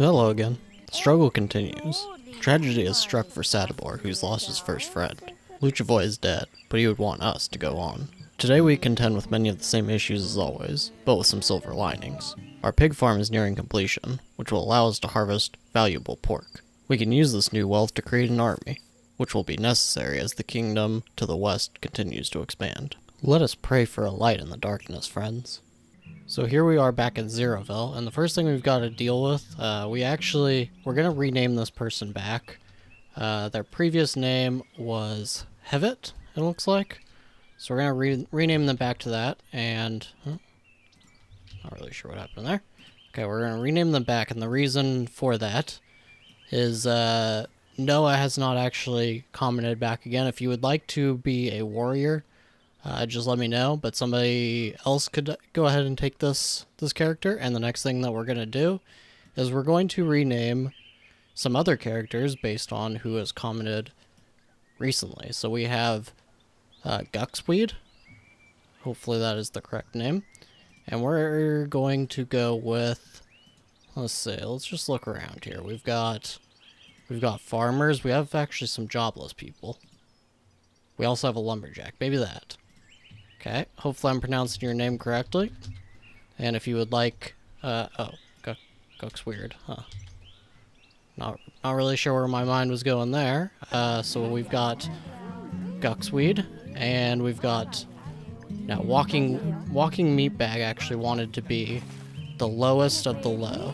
Hello again. The struggle continues. Tragedy has struck for Sadibor, who's lost his first friend. Luchavoy is dead, but he would want us to go on. Today we contend with many of the same issues as always, but with some silver linings. Our pig farm is nearing completion, which will allow us to harvest valuable pork. We can use this new wealth to create an army, which will be necessary as the kingdom to the west continues to expand. Let us pray for a light in the darkness, friends. So here we are back at Zeroville, and the first thing we've got to deal with, we're going to rename this person back. Their previous name was Hevet, it looks like. So we're going to rename them back to that, and... not really sure what happened there. Okay, we're going to rename them back, and the reason for that is Noah has not actually commented back again. If you would like to be a warrior, just let me know, but somebody else could go ahead and take this character, and the next thing that we're going to do is we're going to rename some other characters based on who has commented recently. So we have Guxweed, hopefully that is the correct name, and we're going to go with, let's see, let's just look around here. We've got farmers, we have actually some jobless people. We also have a lumberjack, maybe that. Okay, hopefully I'm pronouncing your name correctly. And if you would like, Guck's weird, huh? Not really sure where my mind was going there. So we've got Guxweed, and we've got, now Walking Meatbag actually wanted to be the lowest of the low.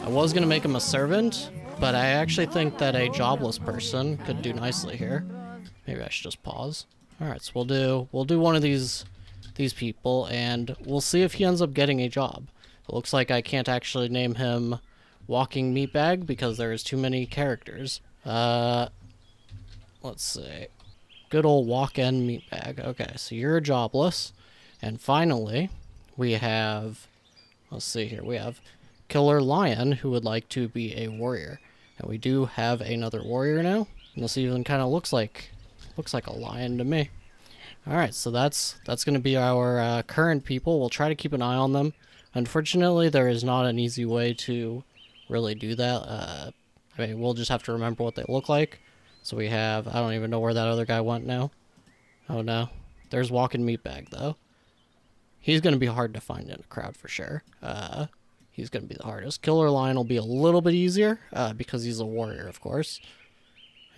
I was gonna make him a servant, but I actually think that a jobless person could do nicely here. Maybe I should just pause. Alright, so we'll do one of these people, and we'll see if he ends up getting a job. It looks like I can't actually name him Walking Meatbag because there's too many characters. Let's see. Good old Walk-In Meatbag. Okay, so you're jobless. And finally, we have, let's see here, we have Killer Lion, who would like to be a warrior. And we do have another warrior now. And this even kind of looks like a lion to me. Alright, so that's going to be our current people. We'll try to keep an eye on them. Unfortunately, there is not an easy way to really do that. I mean, we'll just have to remember what they look like. So we have, I don't even know where that other guy went now. Oh no. There's Walking Meatbag, though. He's going to be hard to find in a crowd for sure. He's going to be the hardest. Killer Lion will be a little bit easier, because he's a warrior, of course.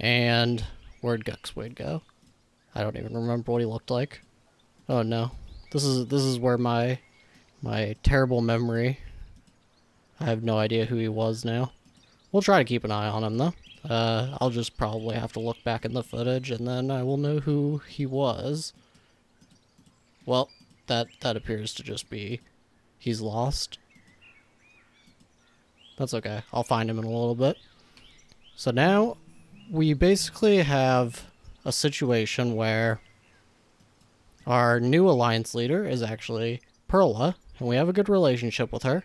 And where'd Guxweed go? I don't even remember what he looked like. Oh no. This is where my terrible memory. I have no idea who he was now. We'll try to keep an eye on him though. I'll just probably have to look back in the footage and then I will know who he was. Well, that appears to just be he's lost. That's okay. I'll find him in a little bit. So now we basically have a situation where our new alliance leader is actually Perla, and we have a good relationship with her.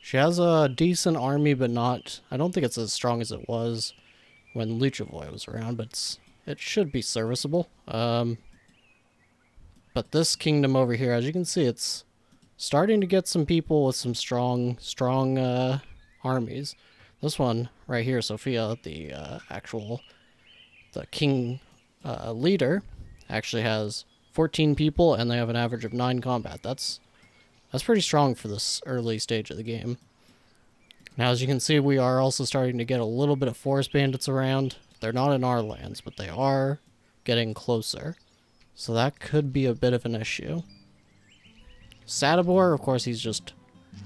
She has a decent army, but not, I don't think it's as strong as it was when Luchavoy was around, but it should be serviceable. But this kingdom over here, as you can see, it's starting to get some people with some strong armies. This one right here, Sophia, the king leader, actually has 14 people, and they have an average of 9 combat. That's pretty strong for this early stage of the game. Now, as you can see, we are also starting to get a little bit of forest bandits around. They're not in our lands, but they are getting closer. So that could be a bit of an issue. Sadibor, of course, he's just...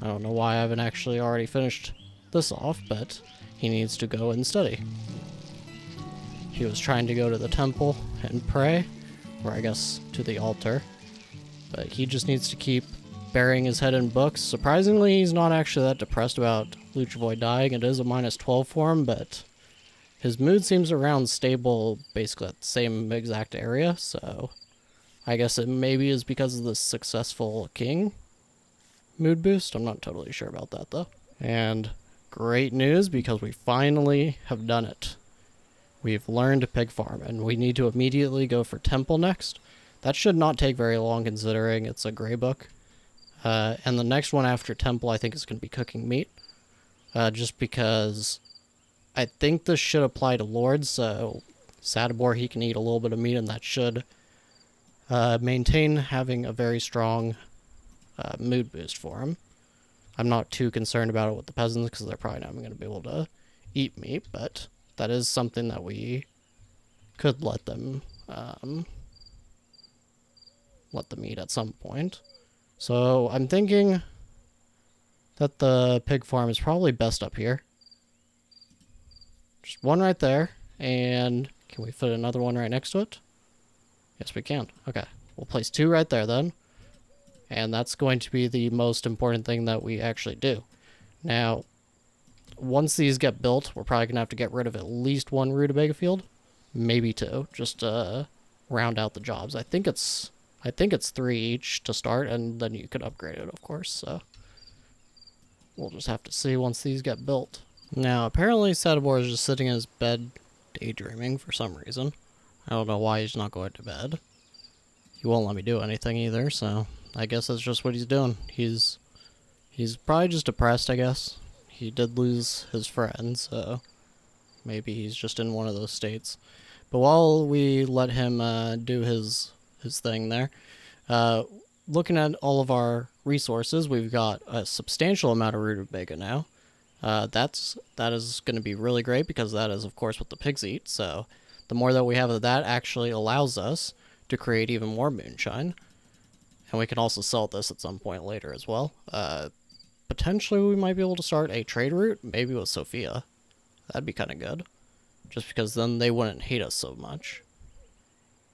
I don't know why I haven't actually already finished this off, but he needs to go and study. He was trying to go to the temple and pray, or I guess to the altar, but he just needs to keep burying his head in books. Surprisingly, he's not actually that depressed about Luchavoy dying. It is a -12 for him, but his mood seems around stable basically at the same exact area, so I guess it maybe is because of the successful king mood boost. I'm not totally sure about that though. And great news, because we finally have done it. We've learned pig farm, and we need to immediately go for temple next. That should not take very long considering it's a gray book. And the next one after temple I think is going to be cooking meat. just because I think this should apply to lords, so Sadibor, he can eat a little bit of meat, and that should maintain having a very strong mood boost for him. I'm not too concerned about it with the peasants, because they're probably not going to be able to eat meat, but that is something that we could let them eat at some point. So I'm thinking that the pig farm is probably best up here. Just one right there, and can we fit another one right next to it? Yes, we can. Okay, we'll place 2 right there then, and that's going to be the most important thing that we actually do. Now, once these get built, we're probably gonna have to get rid of at least 1 rutabaga field, maybe 2, just to round out the jobs. I think it's 3 each to start, and then you could upgrade it, of course. So we'll just have to see once these get built. Now, apparently Sadibor is just sitting in his bed daydreaming for some reason. I don't know why he's not going to bed. He won't let me do anything either, so I guess that's just what he's doing. He's probably just depressed, I guess. He did lose his friend, so maybe he's just in one of those states. But while we let him do his thing there, looking at all of our resources, we've got a substantial amount of rutabaga now. That is going to be really great, because that is, of course, what the pigs eat. So the more that we have of that actually allows us to create even more moonshine. And we can also sell this at some point later as well. Potentially we might be able to start a trade route, maybe with Sophia. That'd be kind of good. Just because then they wouldn't hate us so much.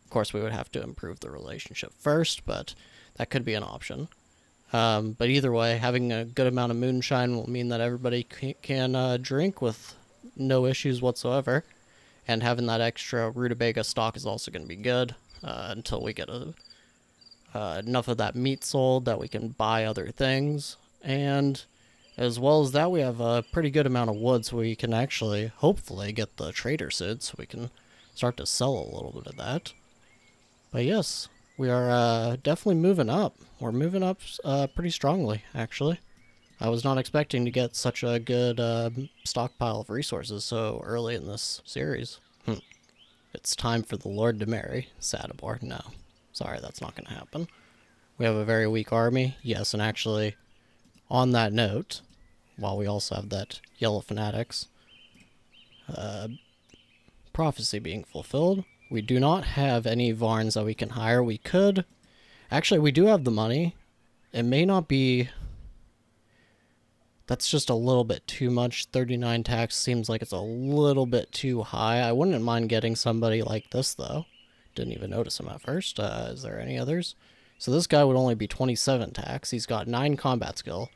Of course, we would have to improve the relationship first, but that could be an option. But either way, having a good amount of moonshine will mean that everybody can drink with no issues whatsoever. And having that extra rutabaga stock is also going to be good until we get enough of that meat sold that we can buy other things. And as well as that, we have a pretty good amount of wood, so we can actually, hopefully, get the trader suit, so we can start to sell a little bit of that. But yes, we are definitely moving up. We're moving up pretty strongly, actually. I was not expecting to get such a good stockpile of resources so early in this series. It's time for the Lord to marry Sadibor. No, sorry, that's not going to happen. We have a very weak army. Yes, and actually, on that note, while we also have that yellow fanatics prophecy being fulfilled, we do not have any Varns that we can hire. We could. Actually, we do have the money. It may not be... That's just a little bit too much. 39 tax seems like it's a little bit too high. I wouldn't mind getting somebody like this, though. Didn't even notice him at first. Is there any others? So this guy would only be 27 tax. He's got 9 combat skill.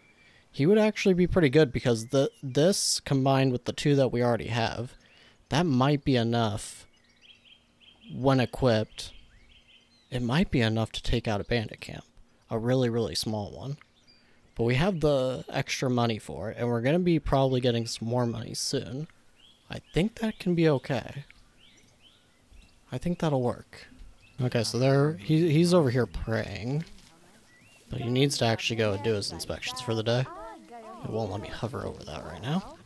He would actually be pretty good, because this combined with the 2 that we already have, that might be enough when equipped. It might be enough to take out a bandit camp. A really, really small one. But we have the extra money for it, and we're going to be probably getting some more money soon. I think that can be okay. I think that'll work. Okay, so he's over here praying. But he needs to actually go and do his inspections for the day. It won't let me hover over that right now.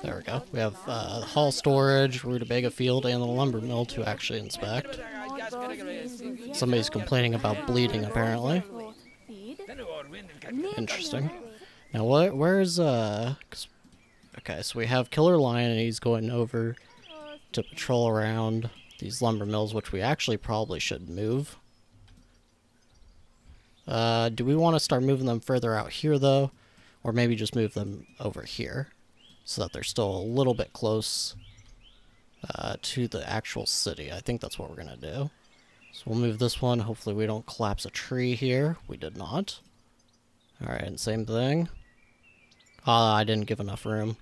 There we go. We have hall storage, rutabaga field, and the lumber mill to actually inspect. Somebody's complaining about bleeding, apparently. Interesting. Now, where's... Okay, so we have Killer Lion, and he's going over to patrol around these lumber mills, which we actually probably should move. Do we want to start moving them further out here, though? Or maybe just move them over here, so that they're still a little bit close to the actual city. I think that's what we're going to do. So we'll move this one. Hopefully we don't collapse a tree here. We did not. Alright, and same thing. I didn't give enough room.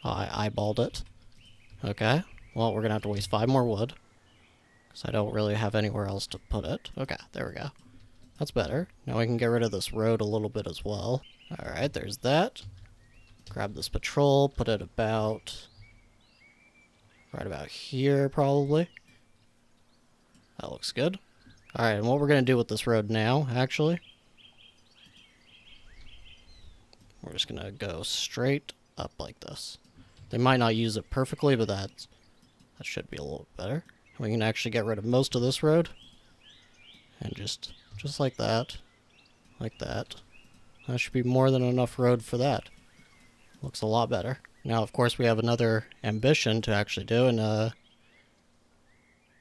I eyeballed it. Okay, well, we're going to have to waste 5 more wood, because I don't really have anywhere else to put it. Okay, there we go. That's better. Now we can get rid of this road a little bit as well. Alright, there's that. Grab this patrol, put it about... right about here, probably. That looks good. Alright, and what we're going to do with this road now, actually... We're just gonna go straight up like this. They might not use it perfectly, but that should be a little better. We can actually get rid of most of this road. And just like that. Like that. That should be more than enough road for that. Looks a lot better. Now, of course, we have another ambition to actually do, and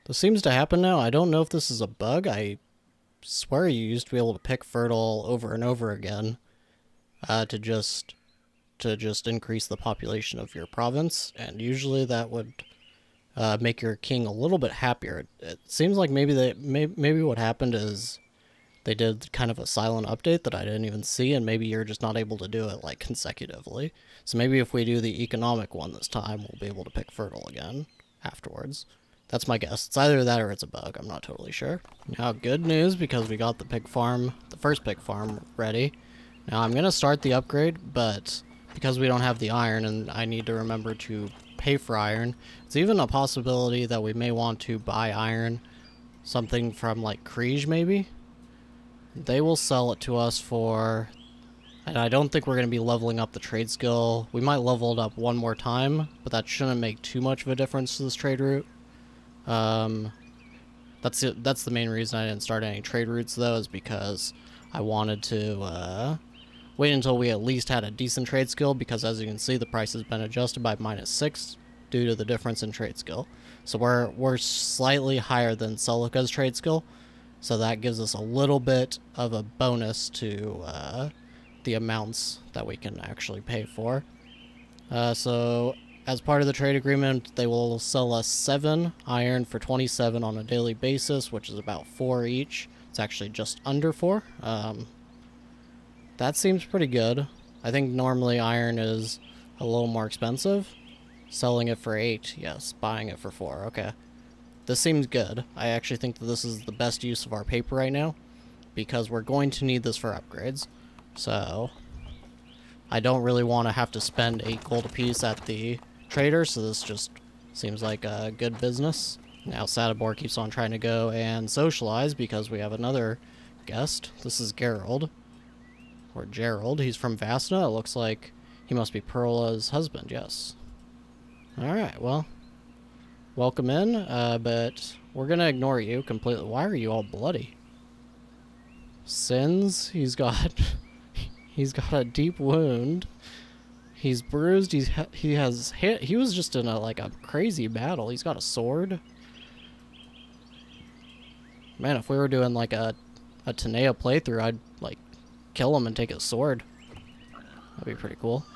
this seems to happen now. I don't know if this is a bug. I swear you used to be able to pick fertile over and over again to just increase the population of your province, and usually that would make your king a little bit happier. It seems like maybe what happened is they did kind of a silent update that I didn't even see, and maybe you're just not able to do it like consecutively. So maybe if we do the economic one this time, we'll be able to pick fertile again afterwards. That's my guess. It's either that or it's a bug. I'm not totally sure. Now, good news, because we got the first pig farm ready. Now, I'm going to start the upgrade, but because we don't have the iron and I need to remember to pay for iron, it's even a possibility that we may want to buy iron, something from like Grudges maybe. They will sell it to us for, and I don't think we're going to be leveling up the trade skill. We might level it up one more time, but that shouldn't make too much of a difference to this trade route. That's the main reason I didn't start any trade routes though, is because I wanted to wait until we at least had a decent trade skill, because as you can see, the price has been adjusted by -6 due to the difference in trade skill. So we're slightly higher than Celica's trade skill, so that gives us a little bit of a bonus to the amounts that we can actually pay for. So as part of the trade agreement, they will sell us 7 iron for 27 on a daily basis, which is about 4 each. It's actually just under 4. That seems pretty good. I think normally iron is a little more expensive. Selling it for 8, yes. Buying it for 4, okay. This seems good. I actually think that this is the best use of our paper right now, because we're going to need this for upgrades. So I don't really want to have to spend 8 gold apiece at the trader, so this just seems like a good business. Now Sadibor keeps on trying to go and socialize because we have another guest. This is Gerald. Or Gerald. He's from Vasna. It looks like he must be Perla's husband, yes. Alright, well, welcome in, but we're gonna ignore you completely. Why are you all bloody? Sins? He's got a deep wound. He's bruised. He was just in a crazy battle. He's got a sword. Man, if we were doing like a Tanea playthrough, I'd like kill him and take his sword. That'd be pretty cool.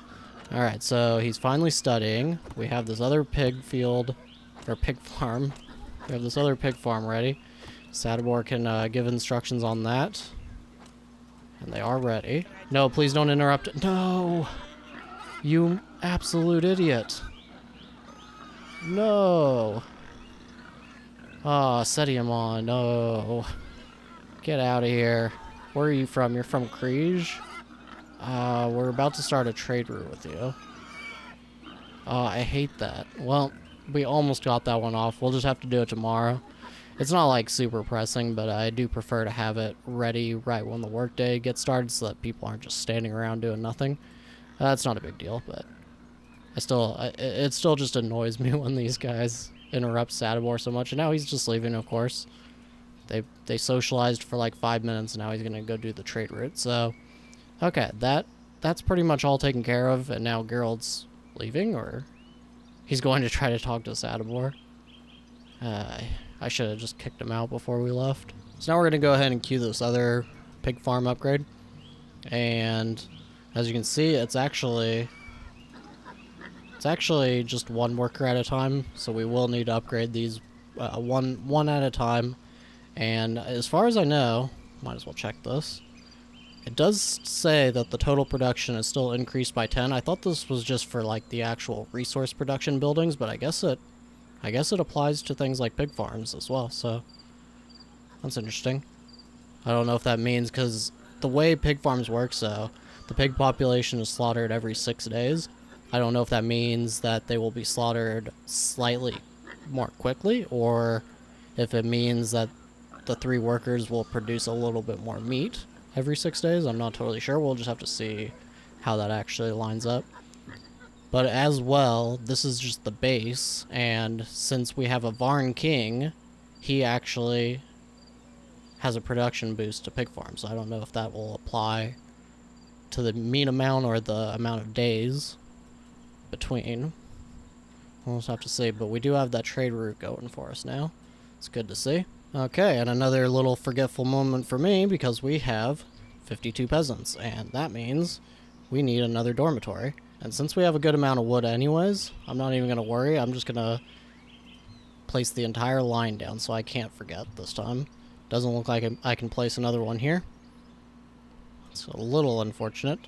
Alright, so he's finally studying. We have this other pig field, or pig farm. We have this other pig farm ready. Sadibor can give instructions on that. And they are ready. No, please don't interrupt it. No! You absolute idiot. No! Ah, oh, Setiamon, no. Get out of here. Where are you from? You're from Grudges? We're about to start a trade route with you. Oh, I hate that. Well, we almost got that one off. We'll just have to do it tomorrow. It's not like super pressing, but I do prefer to have it ready right when the workday gets started so that people aren't just standing around doing nothing. That's not a big deal, but it still just annoys me when these guys interrupt Sadibor so much. And now he's just leaving, of course. They socialized for like 5 minutes, and now he's gonna go do the trade route. So, okay, that's pretty much all taken care of. And now Gerald's leaving, or he's going to try to talk to Sadibor. I should have just kicked him out before we left. So now we're gonna go ahead and queue this other pig farm upgrade, and as you can see, it's actually just one worker at a time. So we will need to upgrade these one at a time. And as far as I know, might as well check this. It does say that the total production is still increased by 10. I thought this was just for like the actual resource production buildings, but I guess it applies to things like pig farms as well. So that's interesting. I don't know if that means, because the way pig farms work, so the pig population is slaughtered every 6 days. I don't know if that means that they will be slaughtered slightly more quickly, or if it means that the 3 workers will produce a little bit more meat every 6 days. I'm not totally sure. We'll just have to see how that actually lines up. But as well, this is just the base, and since we have a Varn King, he actually has a production boost to pig farm, so I don't know if that will apply to the meat amount or the amount of days between. We'll just have to see, but we do have that trade route going for us now. It's good to see. Okay, and another little forgetful moment for me, because we have 52 peasants, and that means we need another dormitory. And since we have a good amount of wood anyways, I'm not even going to worry. I'm just going to place the entire line down so I can't forget this time. Doesn't look like I can place another one here. It's a little unfortunate.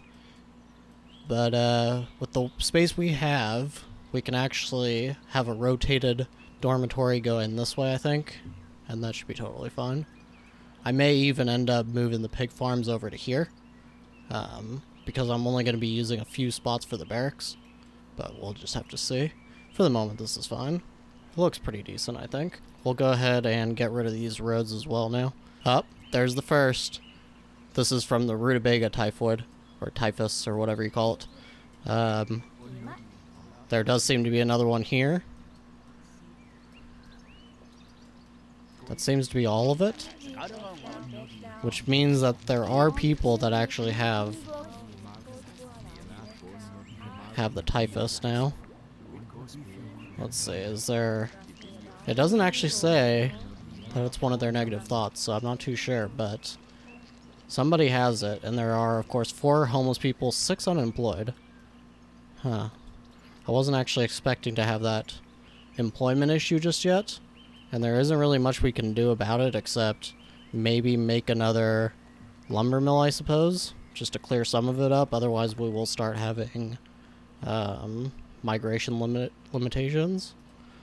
But with the space we have, we can actually have a rotated dormitory go in this way, I think. And that should be totally fine. I may even end up moving the pig farms over to here. Because I'm only going to be using a few spots for the barracks. But we'll just have to see. For the moment, this is fine. It looks pretty decent, I think. We'll go ahead and get rid of these roads as well now. There's the first. This is from the rutabaga typhoid, or typhus, or whatever you call it. There does seem to be another one here. That seems to be all of it. Which means that there are people that actually have the typhus now. Let's see, is there... It doesn't actually say that it's one of their negative thoughts, so I'm not too sure, but somebody has it, and there are, of course, 4 homeless people, 6 unemployed. Huh. I wasn't actually expecting to have that employment issue just yet, and there isn't really much we can do about it except maybe make another lumber mill, I suppose, just to clear some of it up. Otherwise, we will start having migration limitations.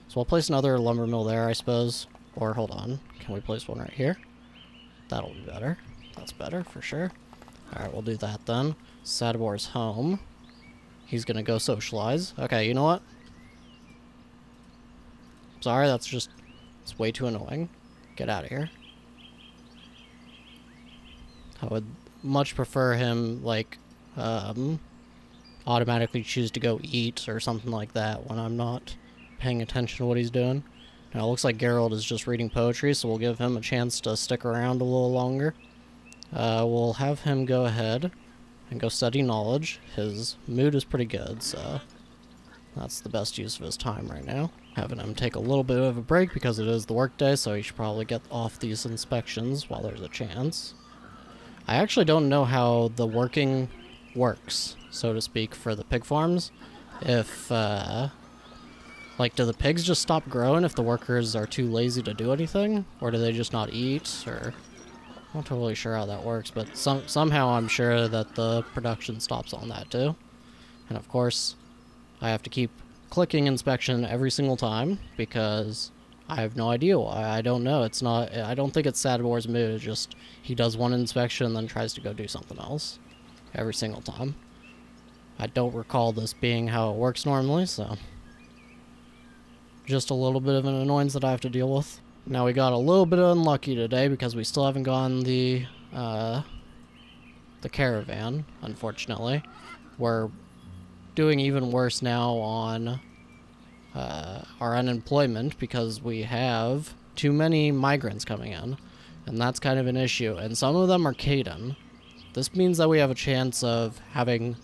So we'll place another lumber mill there, I suppose. Or, hold on, can we place one right here? That'll be better. That's better, for sure. Alright, we'll do that then. Sadabor's home. He's gonna go socialize. Okay, you know what? Sorry, it's way too annoying. Get out of here. I would much prefer him, like, automatically choose to go eat or something like that when I'm not paying attention to what he's doing. Now, it looks like Geralt is just reading poetry, so we'll give him a chance to stick around a little longer. We'll have him go ahead and go study knowledge. His mood is pretty good, so that's the best use of his time right now. Having him take a little bit of a break because it is the workday, so he should probably get off these inspections while there's a chance. I actually don't know how the working works, so to speak, for the pig farms. If, like, do the pigs just stop growing if the workers are too lazy to do anything? Or do they just not eat? Or... I'm not totally sure how that works, but somehow I'm sure that the production stops on that too. And of course, I have to keep clicking inspection every single time because I have no idea why. I don't know. It's not... I don't think it's Sadabor's mood. It's just he does one inspection and then tries to go do something else every single time. I don't recall this being how it works normally, so... just a little bit of an annoyance that I have to deal with. Now, we got a little bit unlucky today because we still haven't gotten the caravan, unfortunately. We're doing even worse now on our unemployment because we have too many migrants coming in, and that's kind of an issue. And some of them are Caden. This means that we have a chance of having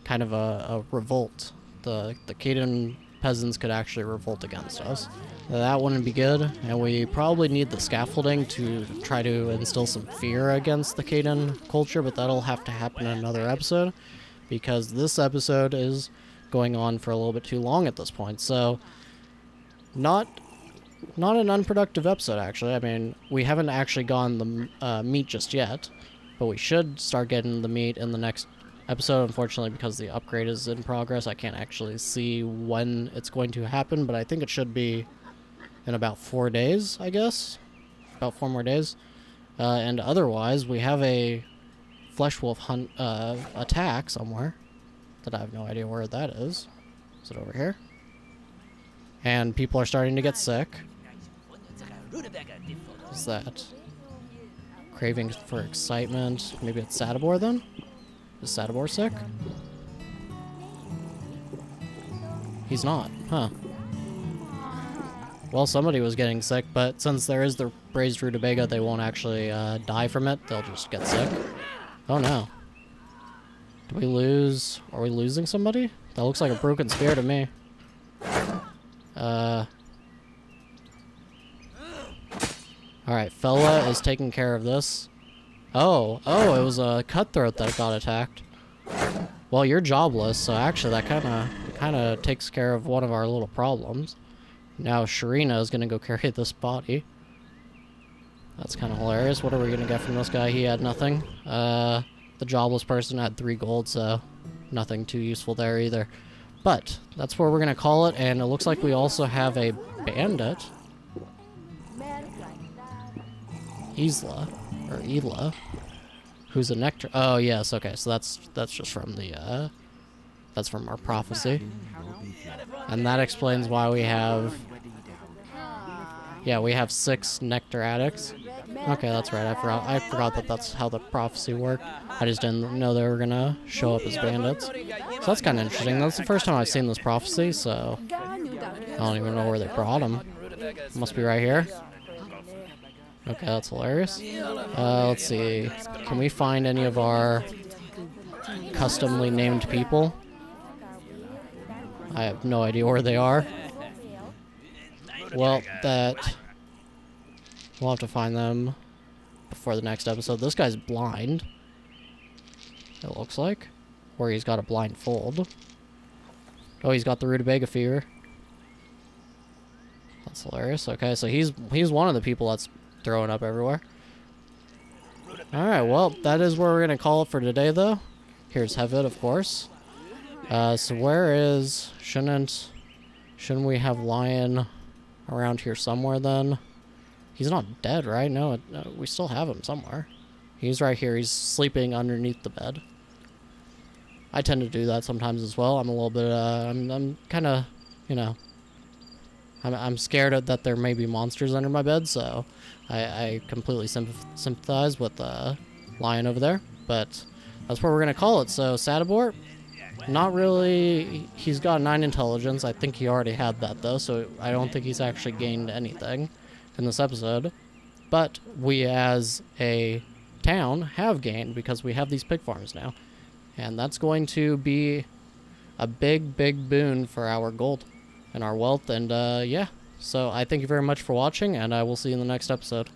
kind of a revolt. The Caden peasants could actually revolt against us. That wouldn't be good, and we probably need the scaffolding to try to instill some fear against the Caden culture, but that'll have to happen in another episode, because this episode is going on for a little bit too long at this point. So, not an unproductive episode, actually. I mean, we haven't actually gotten the meat just yet, but we should start getting the meat in the next episode. Unfortunately, because the upgrade is in progress, I can't actually see when it's going to happen, but I think it should be in about 4 days, I guess. About 4 more days. And otherwise, we have a flesh wolf hunt attack somewhere that I have no idea where that is. Is it over here? And people are starting to get sick. What's that? Craving for excitement. Maybe it's Sadabor then? Is Sadabor sick? He's not. Huh. Well, somebody was getting sick, but since there is the braised rutabaga, they won't actually die from it. They'll just get sick. Oh no. Did we lose... Are we losing somebody? That looks like a broken spear to me. Alright, fella is taking care of this. Oh, it was a cutthroat that got attacked. Well, you're jobless, so actually that kind of takes care of one of our little problems. Now Sharina is going to go carry this body. That's kind of hilarious. What are we going to get from this guy? He had nothing. The jobless person had 3 gold, so nothing too useful there either. But that's where we're going to call it, and it looks like we also have a bandit. Ela, who's a nectar. Oh yes, okay, so that's just from the that's from our prophecy, and that explains why we have we have 6 nectar addicts. Okay, that's right. I forgot that that's how the prophecy worked. I just didn't know they were gonna show up as bandits. So that's kind of interesting. That's the first time I've seen this prophecy, so I don't even know where they brought them. Must be right here. Okay, that's hilarious. Let's see. Can we find any of our customly named people? I have no idea where they are. Well, we'll have to find them before the next episode. This guy's blind, it looks like. Or he's got a blindfold. Oh, he's got the rutabaga fever. That's hilarious. Okay, so he's one of the people that's throwing up everywhere. Alright, well, that is where we're going to call it for today, though. Here's Heavid, of course. So where is... Shouldn't we have Lion around here somewhere, then? He's not dead, right? No, we still have him somewhere. He's right here. He's sleeping underneath the bed. I tend to do that sometimes as well. I'm a little bit, I'm kind of, you know... I'm scared that there may be monsters under my bed, so I completely sympathize with Lion over there. But that's what we're going to call it. So Sadibor, not really... He's got 9 intelligence. I think he already had that, though, so I don't think he's actually gained anything in this episode. But we, as a town, have gained because we have these pig farms now. And that's going to be a big, big boon for our gold and our wealth, and yeah. So I thank you very much for watching, and I will see you in the next episode.